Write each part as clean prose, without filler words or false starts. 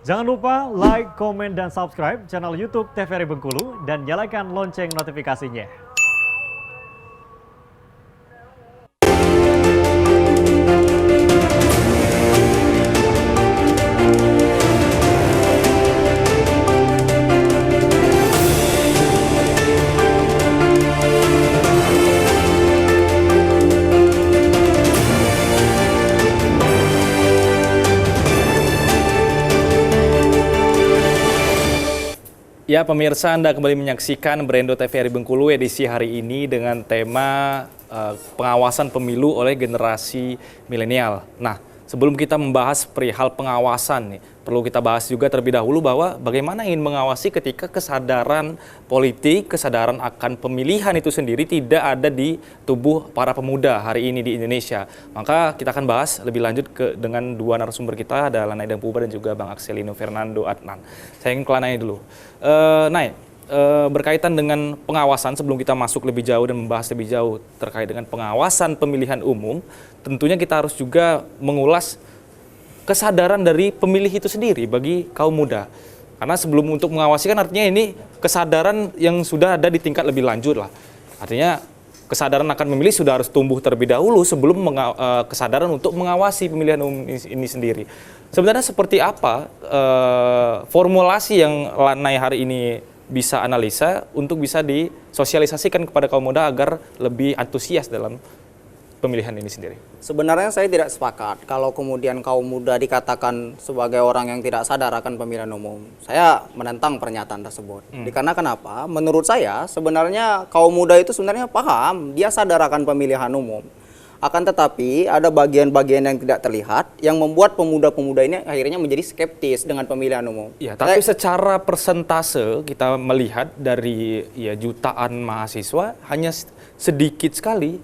Jangan lupa like, komen, dan subscribe channel YouTube TVRI Bengkulu dan nyalakan lonceng notifikasinya. Ya, pemirsa, Anda kembali menyaksikan Brendo TVRI Bengkulu edisi hari ini dengan tema pengawasan pemilu oleh generasi milenial. Nah, sebelum kita membahas perihal pengawasan nih, perlu kita bahas juga terlebih dahulu bahwa bagaimana ingin mengawasi ketika kesadaran politik, kesadaran akan pemilihan itu sendiri tidak ada di tubuh para pemuda hari ini di Indonesia. Maka kita akan bahas lebih lanjut dengan dua narasumber kita, ada Lanai Dampuba dan juga Bang Akselino Fernando Adnan. Saya ingin ke Lanai dulu. Berkaitan dengan pengawasan, sebelum kita masuk lebih jauh dan membahas lebih jauh terkait dengan pengawasan pemilihan umum, tentunya kita harus juga mengulas kesadaran dari pemilih itu sendiri bagi kaum muda. Karena sebelum untuk mengawasi kan artinya ini kesadaran yang sudah ada di tingkat lebih lanjut lah. Artinya kesadaran akan memilih sudah harus tumbuh terlebih dahulu sebelum kesadaran untuk mengawasi pemilihan umum ini sendiri. Sebenarnya seperti apa formulasi yang Lanai hari ini bisa analisa untuk bisa disosialisasikan kepada kaum muda agar lebih antusias dalam pemilihan ini sendiri? Sebenarnya saya tidak sepakat kalau kemudian kaum muda dikatakan sebagai orang yang tidak sadar akan pemilihan umum. Saya menentang pernyataan tersebut. Dikarenakan apa? Menurut saya sebenarnya kaum muda itu sebenarnya paham, dia sadar akan pemilihan umum. Akan tetapi ada bagian-bagian yang tidak terlihat yang membuat pemuda-pemuda ini akhirnya menjadi skeptis dengan pemilihan umum. Ya, tapi secara persentase kita melihat dari jutaan mahasiswa hanya sedikit sekali,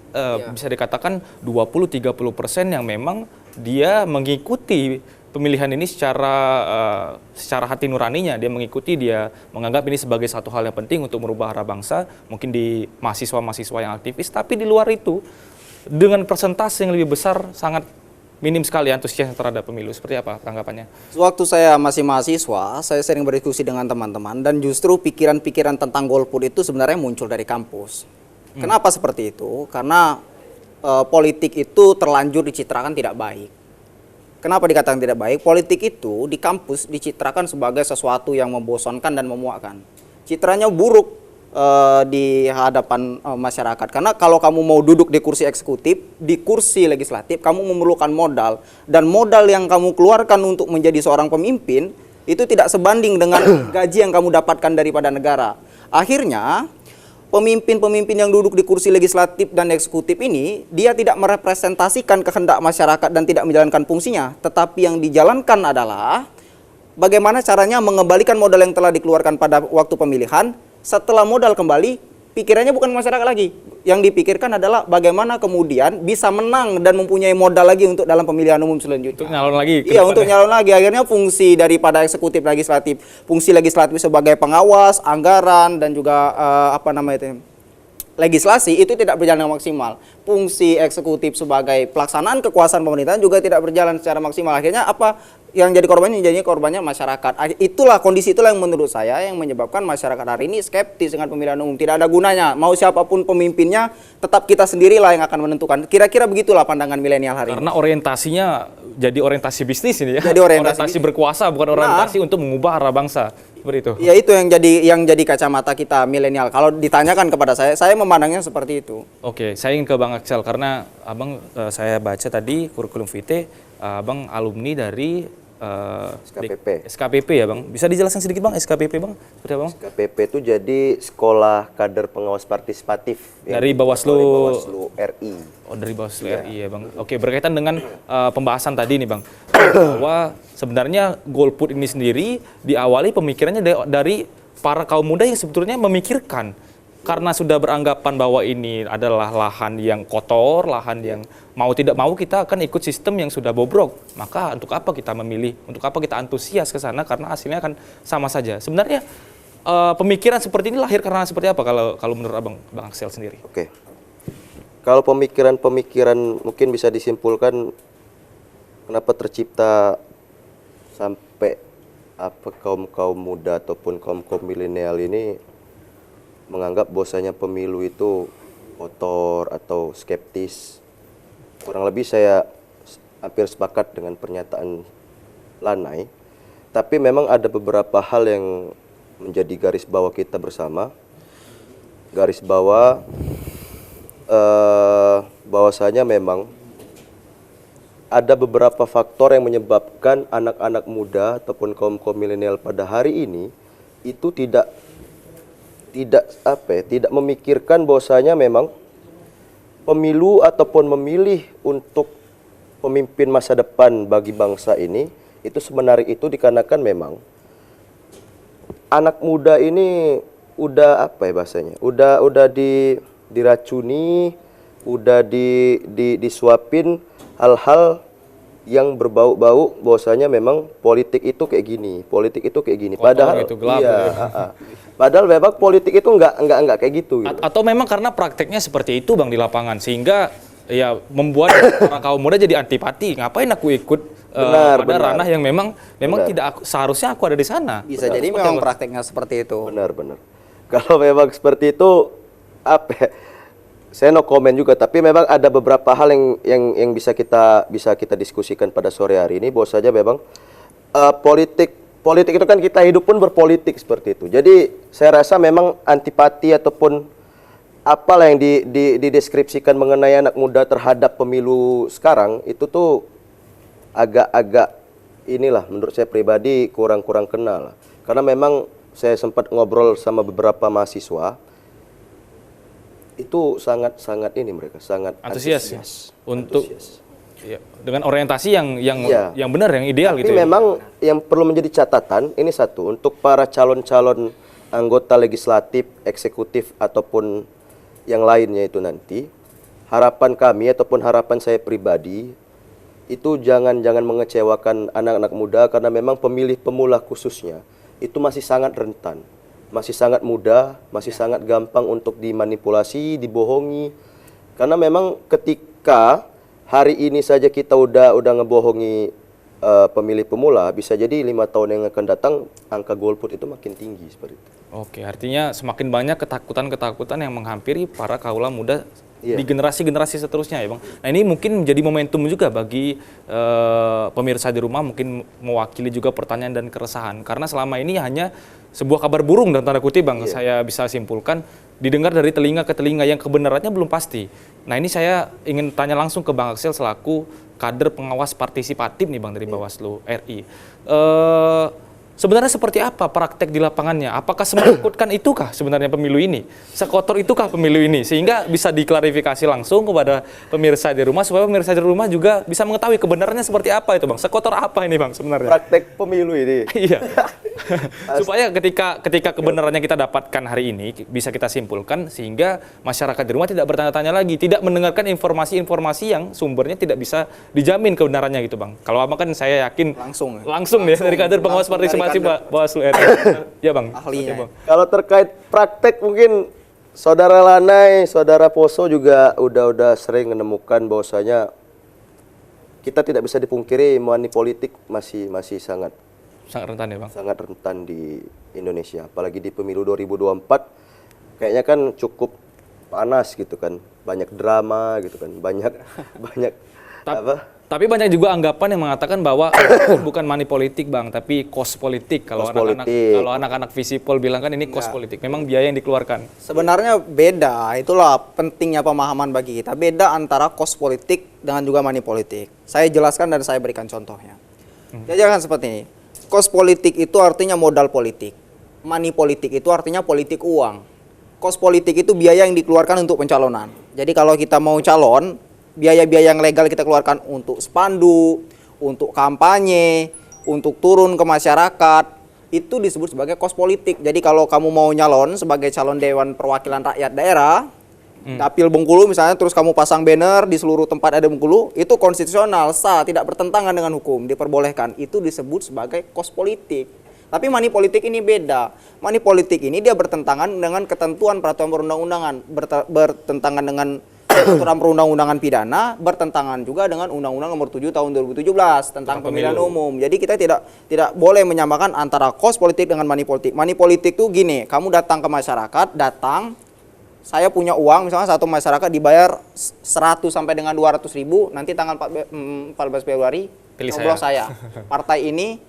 bisa dikatakan 20-30% yang memang dia mengikuti pemilihan ini secara hati nuraninya. Dia mengikuti, dia menganggap ini sebagai satu hal yang penting untuk merubah arah bangsa, mungkin di mahasiswa-mahasiswa yang aktivis. Tapi di luar itu, dengan persentase yang lebih besar, sangat minim sekali antusias terhadap pemilu. Seperti apa tanggapannya? Waktu saya masih mahasiswa, saya sering berdiskusi dengan teman-teman dan justru pikiran-pikiran tentang golput itu sebenarnya muncul dari kampus. Kenapa seperti itu? Karena politik itu terlanjur dicitrakan tidak baik. Kenapa dikatakan tidak baik? Politik itu di kampus dicitrakan sebagai sesuatu yang membosankan dan memuakkan. Citranya buruk di hadapan masyarakat. Karena kalau kamu mau duduk di kursi eksekutif, di kursi legislatif, kamu memerlukan modal. Dan modal yang kamu keluarkan untuk menjadi seorang pemimpin, itu tidak sebanding dengan gaji yang kamu dapatkan daripada negara. Akhirnya, pemimpin-pemimpin yang duduk di kursi legislatif dan eksekutif ini, dia tidak merepresentasikan kehendak masyarakat dan tidak menjalankan fungsinya. Tetapi yang dijalankan adalah bagaimana caranya mengembalikan modal yang telah dikeluarkan pada waktu pemilihan. Setelah modal kembali, pikirannya bukan masyarakat lagi. Yang dipikirkan adalah bagaimana kemudian bisa menang dan mempunyai modal lagi untuk dalam pemilihan umum selanjutnya. Untuk nyalon lagi? Iya, untuk nyalon lagi. Akhirnya fungsi daripada eksekutif legislatif, fungsi legislatif sebagai pengawas, anggaran, dan juga legislasi itu tidak berjalan dengan maksimal. Fungsi eksekutif sebagai pelaksanaan kekuasaan pemerintahan juga tidak berjalan secara maksimal. Akhirnya apa yang jadi korbannya? Jadinya korbannya masyarakat. Itulah kondisi itulah yang menurut saya yang menyebabkan masyarakat hari ini skeptis dengan pemilihan umum. Tidak ada gunanya. Mau siapapun pemimpinnya, tetap kita sendirilah yang akan menentukan. Kira-kira begitulah pandangan milenial hari ini. Karena orientasinya jadi orientasi bisnis ini ya. Jadi orientasi berkuasa, bukan orientasi untuk mengubah arah bangsa. Seperti itu. Ya, itu yang jadi kacamata kita milenial. Kalau ditanyakan kepada saya memandangnya seperti itu. Oke, saya ingin ke Bang Aksel karena Abang saya baca tadi kurikulum vitae Abang alumni dari SKPP ya Bang. Bisa dijelaskan sedikit Bang SKPP Bang? Seperti apa Bang? SKPP itu jadi Sekolah Kader Pengawas Partisipatif dari Bawaslu RI. Oh, dari Bawaslu RI ya Bang. Oke, berkaitan dengan pembahasan tadi nih Bang. Bahwa sebenarnya golput ini sendiri diawali pemikirannya dari para kaum muda yang sebetulnya memikirkan. Karena sudah beranggapan bahwa ini adalah lahan yang kotor, lahan yang mau tidak mau kita akan ikut sistem yang sudah bobrok. Maka untuk apa kita memilih, untuk apa kita antusias ke sana karena hasilnya akan sama saja. Sebenarnya pemikiran seperti ini lahir karena seperti apa kalau menurut Bang Aksel sendiri? Oke. Kalau pemikiran-pemikiran mungkin bisa disimpulkan kenapa tercipta sampai kaum muda ataupun kaum milenial ini menganggap bahwasanya pemilu itu kotor atau skeptis. Kurang lebih saya hampir sepakat dengan pernyataan Lanai. Tapi memang ada beberapa hal yang menjadi garis bawah kita bersama. Garis bawah bahwasanya memang ada beberapa faktor yang menyebabkan anak-anak muda ataupun kaum milenial pada hari ini itu tidak memikirkan bahwasanya memang pemilu ataupun memilih untuk pemimpin masa depan bagi bangsa ini itu sebenarnya itu dikarenakan memang anak muda ini udah bahasanya udah diracuni, udah disuapin hal-hal yang berbau-bau bahwasanya memang politik itu kayak gini, politik itu kayak gini. Padahal itu gelap, iya, gitu. Padahal memang politik itu enggak kayak gitu. Atau memang karena prakteknya seperti itu Bang di lapangan sehingga ya membuat para kaum muda jadi antipati. Ngapain aku ikut pada ranah yang memang tidak seharusnya aku ada di sana. Bisa jadi memang prakteknya seperti itu. Benar. Kalau memang seperti itu saya no comment juga, tapi memang ada beberapa hal yang bisa kita diskusikan pada sore hari ini. Bahwasanya memang politik itu kan kita hidup pun berpolitik seperti itu. Jadi saya rasa memang antipati ataupun apalah yang dideskripsikan mengenai anak muda terhadap pemilu sekarang itu tuh agak inilah menurut saya pribadi kurang kenal. Karena memang saya sempat ngobrol sama beberapa mahasiswa itu sangat mereka sangat antusias untuk ya, dengan orientasi yang benar, yang ideal. Tapi gitu. memang yang perlu menjadi catatan ini satu untuk para calon-calon anggota legislatif, eksekutif ataupun yang lainnya itu nanti harapan kami ataupun harapan saya pribadi itu jangan mengecewakan anak-anak muda karena memang pemilih pemula khususnya itu masih sangat rentan. Masih sangat mudah, masih sangat gampang untuk dimanipulasi, dibohongi. Karena memang ketika hari ini saja kita udah ngebohongi pemilih pemula, bisa jadi 5 tahun yang akan datang angka golput itu makin tinggi seperti itu. Oke, artinya semakin banyak ketakutan yang menghampiri para kaula muda di generasi-generasi seterusnya ya Bang. Nah ini mungkin menjadi momentum juga bagi pemirsa di rumah, mungkin mewakili juga pertanyaan dan keresahan. Karena selama ini hanya sebuah kabar burung dan tanda kutip Bang, saya bisa simpulkan didengar dari telinga ke telinga yang kebenarannya belum pasti. Nah ini saya ingin tanya langsung ke Bang Axel selaku kader pengawas partisipatif nih Bang dari Bawaslu RI. Sebenarnya seperti apa praktek di lapangannya? Apakah semenakutkan itukah sebenarnya pemilu ini? Sekotor itukah pemilu ini? Sehingga bisa diklarifikasi langsung kepada pemirsa di rumah, supaya pemirsa di rumah juga bisa mengetahui kebenarannya seperti apa itu Bang. Sekotor apa ini Bang sebenarnya? Praktek pemilu ini. Iya. Supaya ketika kebenarannya kita dapatkan hari ini, bisa kita simpulkan sehingga masyarakat di rumah tidak bertanya-tanya lagi, tidak mendengarkan informasi-informasi yang sumbernya tidak bisa dijamin kebenarannya gitu Bang. Kalau apa kan saya yakin langsung ya dari kader pengawas partisipasi Bawaslu RI. Ya Bang. Ahlinya. Bang. Kalau terkait praktek mungkin Saudara Lanai, Saudara Poso juga udah sering menemukan bahwasanya kita tidak bisa dipungkiri money politik masih sangat rentan ya Bang. Sangat rentan di Indonesia, apalagi di pemilu 2024 kayaknya kan cukup panas gitu kan. Banyak drama gitu kan. Banyak Tapi banyak juga anggapan yang mengatakan bahwa bukan money politik Bang, tapi cost politik. Kalau anak-anak visipol bilang kan ini cost politik. Memang biaya yang dikeluarkan. Sebenarnya beda, itulah pentingnya pemahaman bagi kita. Beda antara cost politik dengan juga money politik. Saya jelaskan dan saya berikan contohnya. Jadi kan seperti ini. Cost politik itu artinya modal politik. Money politik itu artinya politik uang. Cost politik itu biaya yang dikeluarkan untuk pencalonan. Jadi kalau kita mau calon, biaya-biaya yang legal kita keluarkan untuk spanduk, untuk kampanye, untuk turun ke masyarakat, itu disebut sebagai kos politik. Jadi kalau kamu mau nyalon sebagai calon Dewan Perwakilan Rakyat Daerah, Dapil Bengkulu misalnya, terus kamu pasang banner di seluruh tempat ada Bengkulu, itu konstitusional, sah, tidak bertentangan dengan hukum, diperbolehkan. Itu disebut sebagai kos politik. Tapi money politik ini beda. Money politik ini dia bertentangan dengan ketentuan peraturan perundang-undangan, bertentangan dengan peraturan perundang-undangan pidana bertentangan juga dengan Undang-Undang Nomor 7 Tahun 2017 tentang pemilihan umum. Jadi kita tidak boleh menyamakan antara kos politik dengan money politik. Money politik tuh gini, kamu datang ke masyarakat, saya punya uang, misalnya satu masyarakat dibayar 100 sampai dengan 200 ribu, nanti tanggal 14 Februari, Pilih nyoblos saya. saya. Partai ini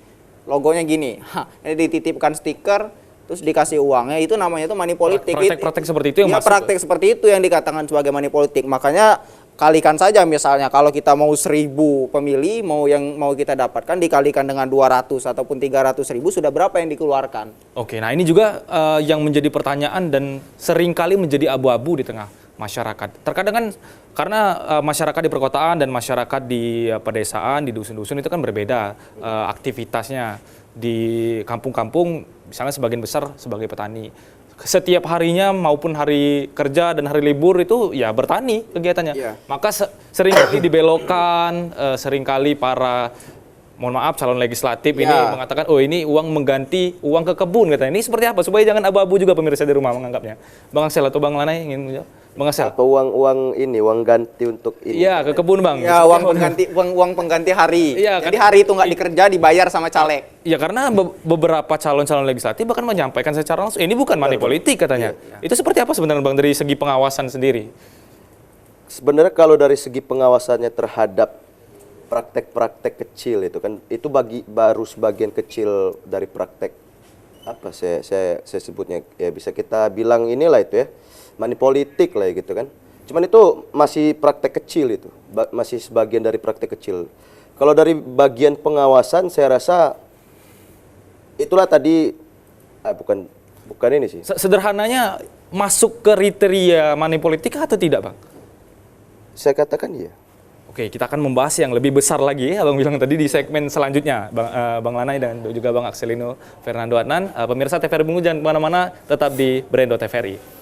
logonya gini, ini dititipkan stiker, terus dikasih uangnya, itu namanya itu money politik. Praktek-praktek seperti itu yang ya, masuk. praktek seperti itu yang dikatakan sebagai money politik. Makanya kalikan saja misalnya kalau kita mau 1.000 pemilih, mau kita dapatkan dikalikan dengan 200 ataupun 300 ribu, sudah berapa yang dikeluarkan? Oke, nah ini juga yang menjadi pertanyaan dan seringkali menjadi abu-abu di tengah masyarakat. Terkadang kan karena masyarakat di perkotaan dan masyarakat di pedesaan, di dusun-dusun itu kan berbeda aktivitasnya. Di kampung-kampung misalnya sebagian besar sebagai petani. Setiap harinya maupun hari kerja dan hari libur itu ya bertani kegiatannya. Iya. Maka seringkali dibelokkan, seringkali para mohon maaf calon legislatif ini Ya. mengatakan oh ini uang mengganti uang ke kebun katanya. Ini seperti apa supaya jangan abu-abu juga pemirsa di rumah menganggapnya. Bang Aksel atau Bang Lanai ingin menjawab? Bang Aksel. Atau uang ganti untuk ini. Iya, ke kebun, Bang. Ya, uang pengganti hari. Iya, Jadi kan- hari itu nggak dikerja, dibayar sama caleg. Ya karena beberapa calon-calon legislatif bahkan menyampaikan secara langsung ini bukan money politik katanya. Itu seperti apa sebenarnya Bang dari segi pengawasan sendiri? Sebenarnya kalau dari segi pengawasannya terhadap praktek-praktek kecil itu kan itu baru sebagian kecil dari praktek apa saya sebutnya ya bisa kita bilang inilah itu ya money politik lah ya gitu kan. Cuman itu masih praktek kecil itu, masih sebagian dari praktek kecil. Kalau dari bagian pengawasan saya rasa itulah tadi bukan ini sih. Sederhananya masuk ke kriteria money politik atau tidak, Bang? Saya katakan iya. Oke, kita akan membahas yang lebih besar lagi ya, Abang bilang tadi di segmen selanjutnya, Bang Lanai dan juga Bang Akselino Fernando Adnan. Pemirsa TVRI Bungu jangan kemana-mana, tetap di Brendo TVRI.